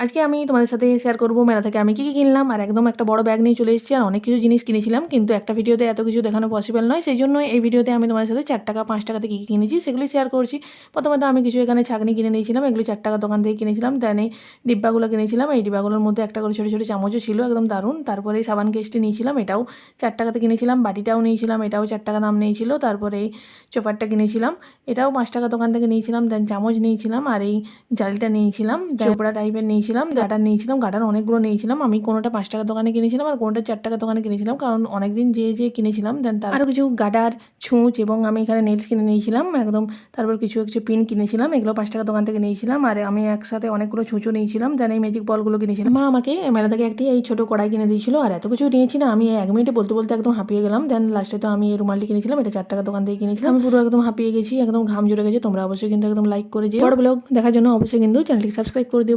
আজকে আমি তোমাদের সাথে শেয়ার করব মেলা থেকে আমি কী কী কিনলাম। আর একদম একটা বড় ব্যাগ নিয়ে চলে এসেছি, আর অনেক কিছু জিনিস কিনেছিলাম, কিন্তু একটা ভিডিওতে এত কিছু দেখানো পসিবল নয়। সেই জন্য এই ভিডিওতে আমি তোমাদের সাথে 4 টাকা 5 টাকাতে কী কী কিনেছি সেগুলি শেয়ার করছি। প্রথমত আমি কিছু এখানে ছাঁকনি কিনে নিয়েছিলাম, এগুলি 4 টাকার দোকান থেকে কিনেছিলাম। দেন এই ডিব্বাগুলো কিনেছিলাম, এই ডিব্বাগুলোর মধ্যে একটা করে ছোটো ছোটো চামচও ছিল, একদম দারুণ। তারপরে এই সাবান কেসটি নিয়েছিলাম, এটাও 4 টাকাতে কিনেছিলাম। বাটিটাও নিয়েছিলাম, এটাও 4 টাকা দাম নিয়েছিল। তারপরে এই চোপারটা কিনেছিলাম, এটাও 5 টাকা দোকান থেকে নিয়েছিলাম। দেন চামচ নিয়েছিলাম, আর এই জালিটা নিয়েছিলাম, চোপড়া টাইপের নিয়েছিলাম, গাটার নিয়েছিলাম, গাটার অনেকগুলো নিয়েছিলাম। আমি কোনোটা 5 টাকার দোকানে কিনেছিলাম আর কোনোটা 4 টাকার দোকানে কিনেছিলাম, কারণ অনেকদিন যে কিনেছিলাম। দেন তার আরও কিছু গাটার, ছুঁচ এবং আমি এখানে নেলস কিনে নিয়েছিলাম একদম। তারপর কিছু পিন কিনেছিলাম, এগুলো 5 টাকার দোকান থেকে নিয়েছিলাম। আর আমি একসাথে অনেকগুলো ছুঁচও নিয়েছিলাম। দেন এই ম্যাজিক বলগুলো কিনেছিলাম। মা আমাকে মেলা থেকে একটি এই ছোটো কড়াই কিনে দিয়েছিল, আর এত কিছু নিয়েছি না, আমি 1 মিনিটে বলতে বলতে একদম হাঁপিয়ে গেলাম। দেন লাস্টে তো আমি এই রুমালটি কিনেছিলাম, এটা 4 টাকার দোকান থেকে কিনেছিলাম। আমি পুরো একদম হাঁপিয়ে গেছি, একদম ঘাম জুড়ে গেছে। তোমরা অবশ্যই কিন্তু একদম লাইক করে দিও। বড় ব্লগ দেখার জন্য অবশ্যই কিন্তু চ্যানেলটি সাবস্ক্রাইব করে দিও।